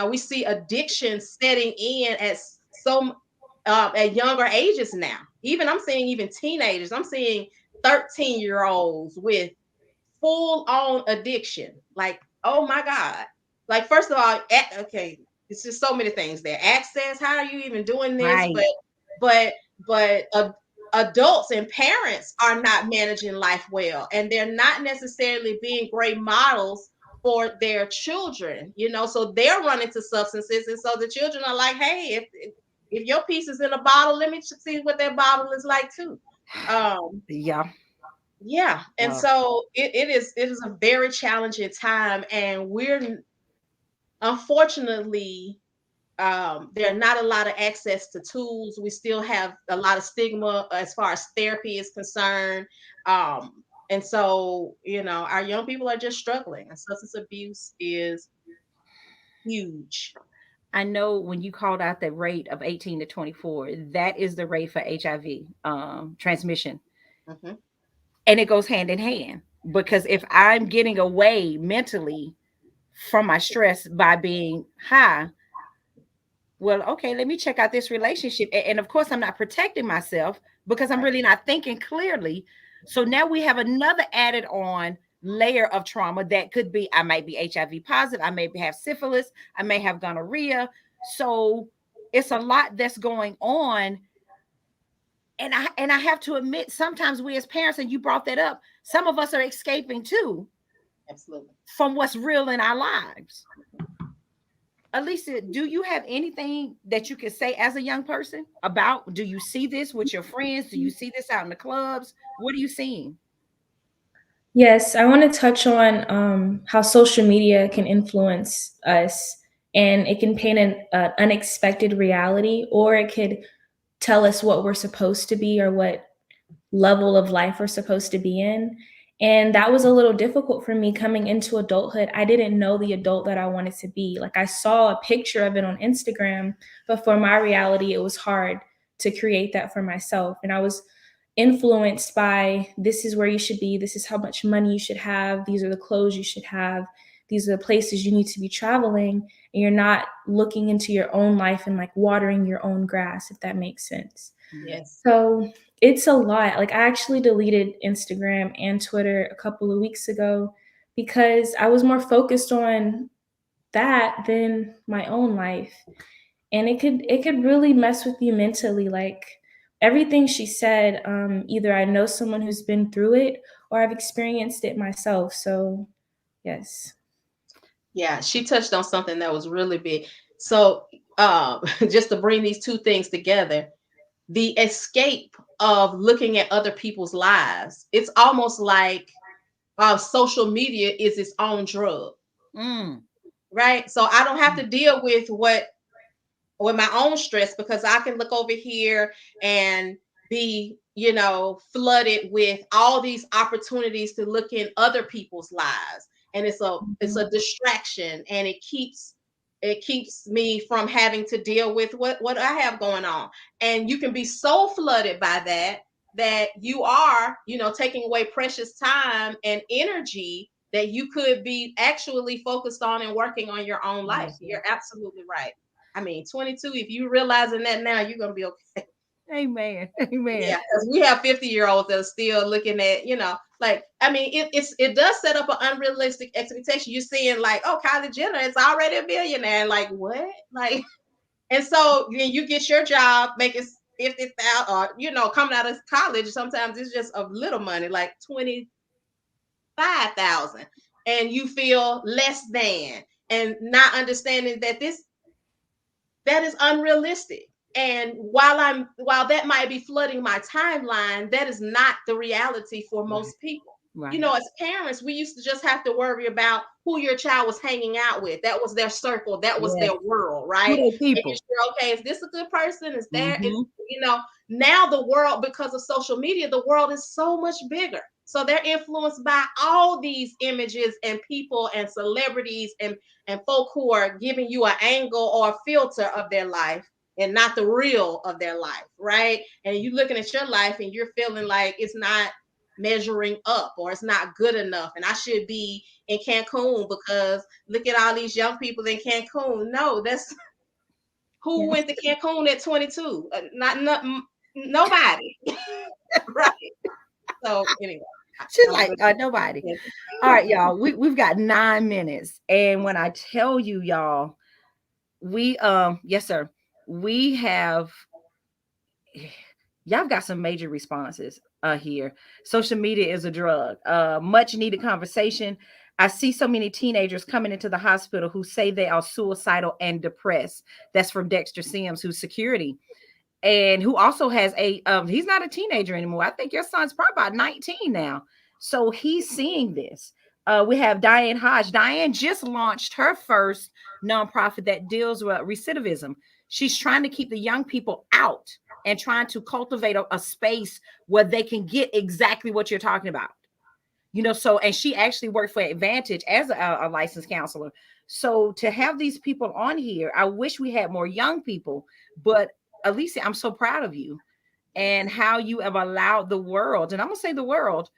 we see addiction setting in at younger ages now. Even I'm seeing even teenagers. I'm seeing 13-year-olds with full on addiction. Like, oh my God. Like, first of all, okay, it's just so many things there. Access, how are you even doing this? Right. But adults and parents are not managing life well, and they're not necessarily being great models for their children, so they're running to substances. And so the children are like, hey, if your piece is in a bottle, let me see what that bottle is like too. Um, Yeah. yeah, and Yeah. so it is a very challenging time, and we're unfortunately there are not a lot of access to tools. We still have a lot of stigma as far as therapy is concerned. And so, our young people are just struggling, and substance abuse is huge. I know when you called out the rate of 18 to 24, that is the rate for HIV transmission. Mhm. And it goes hand in hand because if I'm getting away mentally from my stress by being high, well, okay, let me check out this relationship. And of course, I'm not protecting myself because I'm Right. really not thinking clearly. So now we have another added on layer of trauma that could be I might be HIV positive, I may have syphilis, I may have gonorrhea. So it's a lot that's going on. And I have to admit, sometimes we as parents, and you brought that up, some of us are escaping too Absolutely. from what's real in our lives. Alicia, do you have anything that you can say as a young person about? Do you see this with your friends? Do you see this out in the clubs? What are you seeing? Yes, I want to touch on how social media can influence us, and it can paint an unexpected reality, or it could tell us what we're supposed to be or what level of life we're supposed to be in. And that was a little difficult for me coming into adulthood. I didn't know the adult that I wanted to be. Like, I saw a picture of it on Instagram, but for my reality, it was hard to create that for myself. And I was influenced by, this is where you should be, this is how much money you should have, these are the clothes you should have, these are the places you need to be traveling, and you're not looking into your own life and like watering your own grass, if that makes sense. Yes. So it's a lot. Like, I actually deleted Instagram and Twitter a couple of weeks ago because I was more focused on that than my own life. And it could really mess with you mentally. Like, everything she said, either I know someone who's been through it or I've experienced it myself. So yes. Yeah, she touched on something that was really big. So, just to bring these two things together, the escape of looking at other people's lives, it's almost like social media is its own drug, Mm, right? So I don't have to deal with my own stress because I can look over here and be, flooded with all these opportunities to look in other people's lives. And it's a distraction, and it keeps me from having to deal with what I have going on. And you can be so flooded by that you are, taking away precious time and energy that you could be actually focused on and working on your own life. yes, You're yes. absolutely right. I mean, 22, if you realizing that now, you're going to be okay. Amen. Amen. Yeah, because we have 50-year-olds that are still looking at, like, I mean, it does set up an unrealistic expectation. You're seeing like, oh, Kylie Jenner is already a billionaire. And like, what? Like, and so then you get your job making 50,000, or, coming out of college, sometimes it's just a little money, like 25,000, and you feel less than, and not understanding that is unrealistic. And while that might be flooding my timeline, that is not the reality for most people. Right. As parents, we used to just have to worry about who your child was hanging out with. That was their circle, that was Yes. their world, Who right? they Making people. sure, okay, is this a good person? Is there is Mhm. now the world, because of social media, the world is so much bigger. So they're influenced by all these images and people and celebrities and folk who are giving you an angle or a filter of their life and not the real of their life, right? And you looking at your life and you're feeling like it's not measuring up or it's not good enough and I should be in Cancun because look at all these young people in Cancun. No, that's who Yeah. went to Cancun at 22? Nobody. Right. So anyway, She's I'm like, good. nobody. All right, y'all. We've got 9 minutes. And when I tell you, y'all, we yes, sir. We have y'all got some major responses here. Social media is a drug. Much needed conversation. I see so many teenagers coming into the hospital who say they are suicidal and depressed. That's from Dexter Sims, who's security, and who also has he's not a teenager anymore. I think your son's probably about 19 now. So he's seeing this. We have Diane Hodge. Diane just launched her first nonprofit that deals with recidivism. She's trying to keep the young people out and trying to cultivate a space where they can get exactly what you're talking about. So, and she actually worked for Advantage as a licensed counselor. So to have these people on here, I wish we had more young people, but Alicia, I'm so proud of you and how you have allowed the world, and I'm gonna say the world,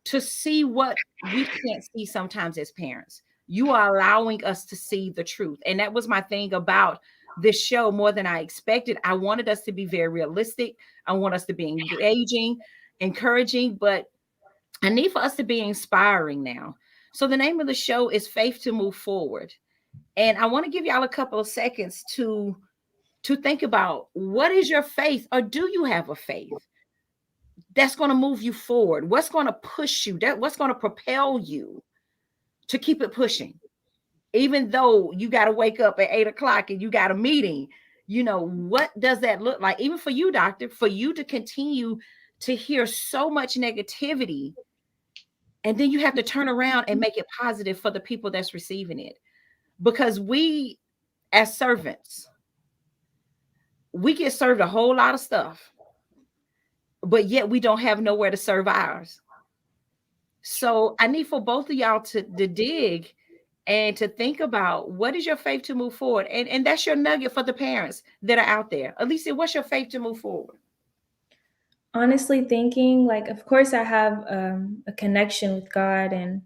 to see what we can't see sometimes as parents. You are allowing us to see the truth. And that was my thing about this show more than I expected. I wanted us to be very realistic. I want us to be engaging, encouraging, but I need for us to be inspiring now. So the name of the show is Faith to Move Forward. And I want to give y'all a couple of seconds to think about, what is your faith, or do you have a faith that's going to move you forward? What's going to push you? What's going to propel you to keep it pushing? Even though you got to wake up at 8 o'clock and you got a meeting, what does that look like? Even for you, doctor, for you to continue to hear so much negativity, and then you have to turn around and make it positive for the people that's receiving it. Because we, as servants, we get served a whole lot of stuff, but yet we don't have nowhere to serve ours. So I need for both of y'all to dig and to think about, what is your faith to move forward? And that's your nugget for the parents that are out there. Alicia, what's your faith to move forward? Honestly thinking, like, of course I have a connection with God, and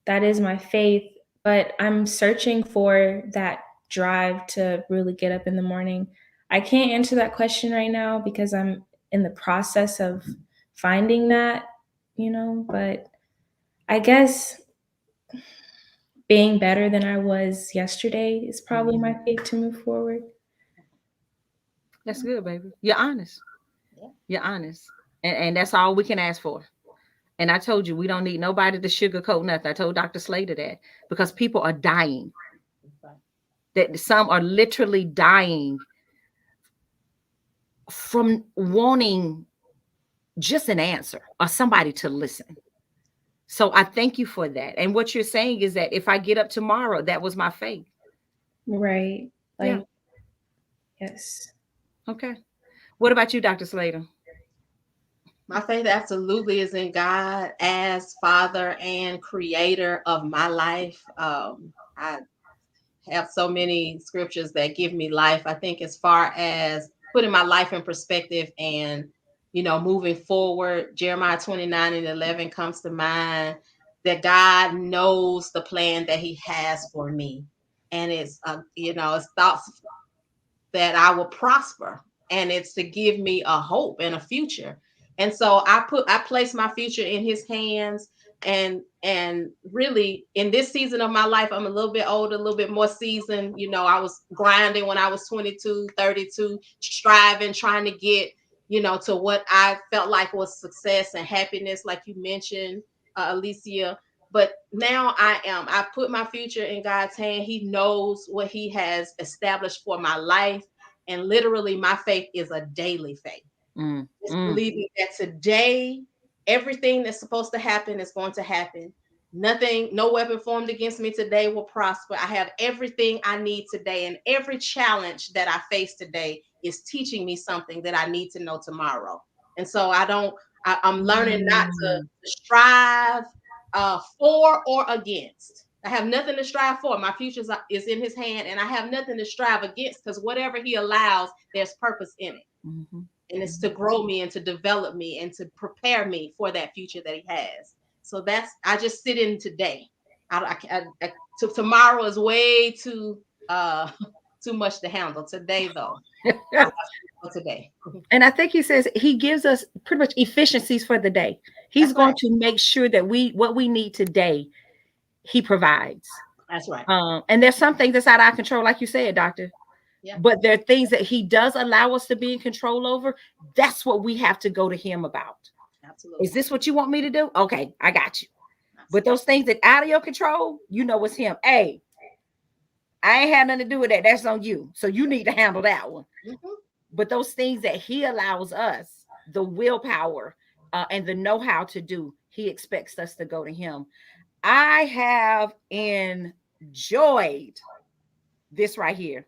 that is my faith, but I'm searching for that drive to really get up in the morning. I can't answer that question right now because I'm in the process of finding that, but I guess being better than I was yesterday is probably my faith to move forward. That's good, baby. You're honest. Yeah. You're honest. And that's all we can ask for. And I told you, we don't need nobody to sugarcoat nothing. I told Dr. Slater that, because people are dying. That some are literally dying from wanting just an answer or somebody to listen. So I thank you for that. And what you're saying is that if I get up tomorrow, that was my faith. Right. Like, Yeah. yes. Okay. What about you, Dr. Slater? My faith absolutely is in God as Father and Creator of my life. I have so many scriptures that give me life. I think as far as putting my life in perspective and moving forward, Jeremiah 29:11 comes to mind, that God knows the plan that He has for me, and it's thoughts that I will prosper, and it's to give me a hope and a future. And so I place my future in His hands. And really, in this season of my life, I'm a little bit older, a little bit more seasoned. I was grinding when I was 22, 32, striving, trying to get to what I felt like was success and happiness, like you mentioned, Alicia. But now I put my future in God's hand. He knows what He has established for my life. And literally, my faith is a daily faith. Just believing that today, everything that's supposed to happen is going to happen. Nothing, no weapon formed against me today will prosper. I have everything I need today, and every challenge that I face today is teaching me something that I need to know tomorrow. And so I'm learning not to strive for or against. I have nothing to strive for. My future is in his hand, and I have nothing to strive against, because whatever he allows, there's purpose in it. And it's to grow me and to develop me and to prepare me for that future that he has. So I just sit in today. Tomorrow is way too much to handle. Today, though, today. And I think he says he gives us pretty much efficiencies for the day. He's going to make sure that what we need today, he provides. That's right. And there's some things that's out of our control, like you said, Doctor. Yeah. But there are things that he does allow us to be in control over. That's what we have to go to him about. Absolutely. Is this what you want me to do? Okay, I got you. Absolutely. But those things that out of your control, it's him. Hey, I ain't had nothing to do with that. That's on you. So you need to handle that one. But those things that he allows us, the willpower and the know-how to do, he expects us to go to him. I have enjoyed this right here.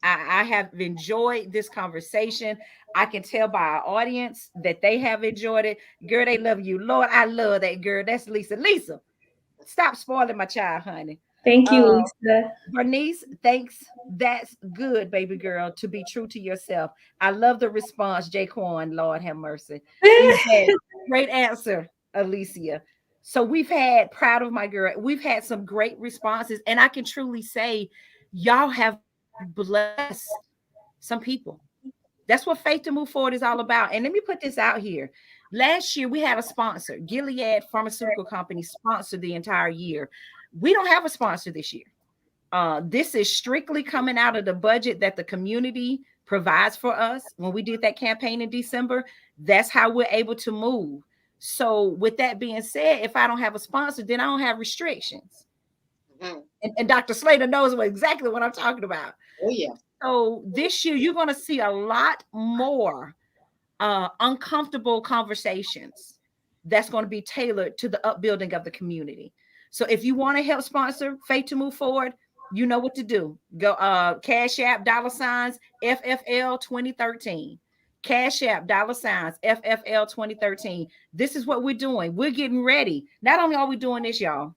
I have enjoyed this conversation. I can tell by our audience that they have enjoyed it. Girl, they love you. Lord, I love that girl. That's Lisa. Lisa, stop spoiling my child, honey. Thank you, Lisa. Bernice, thanks. That's good, baby girl, to be true to yourself. I love the response, Jaquan. Lord have mercy. Great answer, Alicia. So we've had, proud of my girl, we've had some great responses. And I can truly say, y'all have bless some people. That's what Faith to Move Forward is all about. And let me put this out here. Last year we had a sponsor. Gilead Pharmaceutical Company sponsored the entire year. We don't have a sponsor this year. This is strictly coming out of the budget that the community provides for us. When we did that campaign in December, that's how we're able to move. So with that being said, if I don't have a sponsor, then I don't have restrictions. And Dr. Slater knows exactly what I'm talking about. Oh, yeah. So this year, you're going to see a lot more uncomfortable conversations that's going to be tailored to the upbuilding of the community. So if you want to help sponsor Faith to Move Forward, you know what to do. Go Cash App, $, FFL 2013. Cash App, $, FFL 2013. This is what we're doing. We're getting ready. Not only are we doing this, y'all,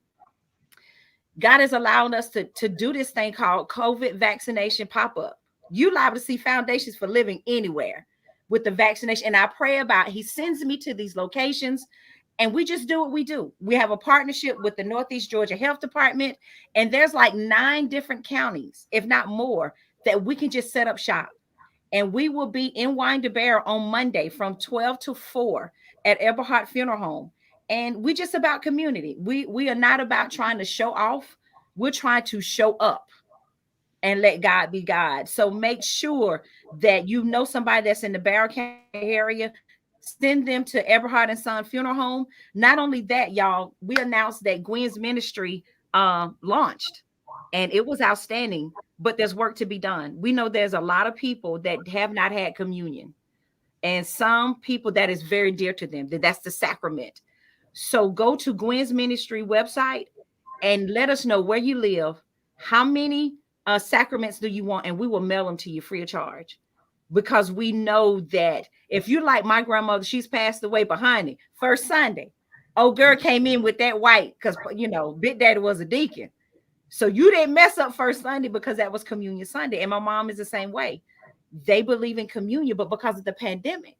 God is allowing us to do this thing called COVID vaccination pop-up. You liable to see Foundations for Living anywhere with the vaccination. And I pray about, he sends me to these locations and we just do what we do. We have a partnership with the Northeast Georgia Health Department, and there's like 9 different counties, if not more, that we can just set up shop. And we will be in Winder-Barrow on Monday from 12 to 4 at Eberhard Funeral Home. And we just about community. We are not about trying to show off. We're trying to show up and let God be God. So make sure that you know somebody that's in the Barrow County area. Send them to Eberhard and Son Funeral Home. Not only that, y'all, we announced that Gwen's ministry launched, and it was outstanding, but there's work to be done. We know there's a lot of people that have not had communion, and some people that is very dear to them. That's the sacrament. So go to Gwen's ministry website and let us know where you live, how many sacraments do you want, and we will mail them to you free of charge. Because we know that if you like my grandmother, she's passed away behind it. First Sunday, old girl came in with that white because, Big Daddy was a deacon. So you didn't mess up First Sunday because that was Communion Sunday. And my mom is the same way. They believe in communion, but because of the pandemic,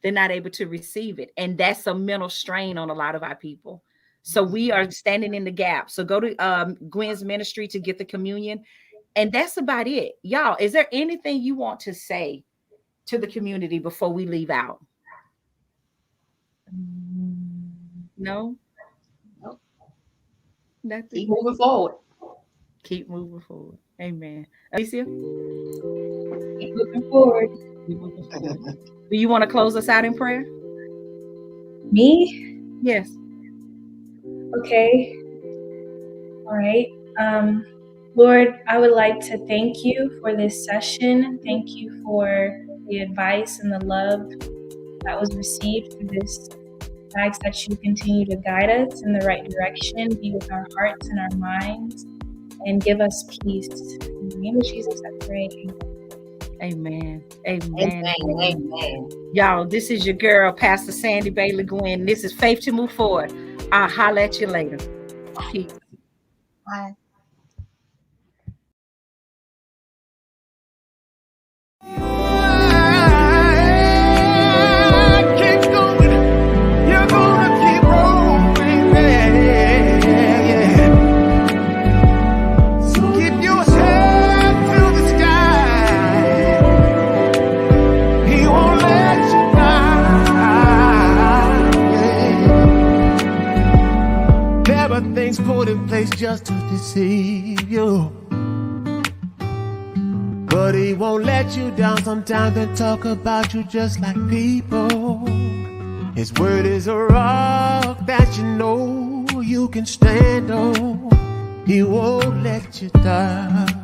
they're not able to receive it. And that's a mental strain on a lot of our people. So we are standing in the gap. So go to Gwen's ministry to get the communion. And that's about it. Y'all, is there anything you want to say to the community before we leave out? No? Nothing. Keep moving forward. Keep moving forward. Amen. Alicia? Keep moving forward. Do you want to close us out in prayer? Me? Yes. Okay. All right. Lord, I would like to thank you for this session. Thank you for the advice and the love that was received through this. I ask that you continue to guide us in the right direction, be with our hearts and our minds, and give us peace. In the name of Jesus, I pray. Amen. Amen. Amen. Amen. Amen. Y'all, this is your girl, Pastor Sandy Bailey Gwynn. This is Faith to Move Forward. I'll holler at you later. Peace. Bye. Keep going. You're gonna keep rolling. Yeah. So keep your head to the sky. He won't let you down. Yeah. There are things put in place just to deceive you. But he won't let you down. Sometimes they talk about you just like people. His word is a rock that you know you can stand on. He won't let you down.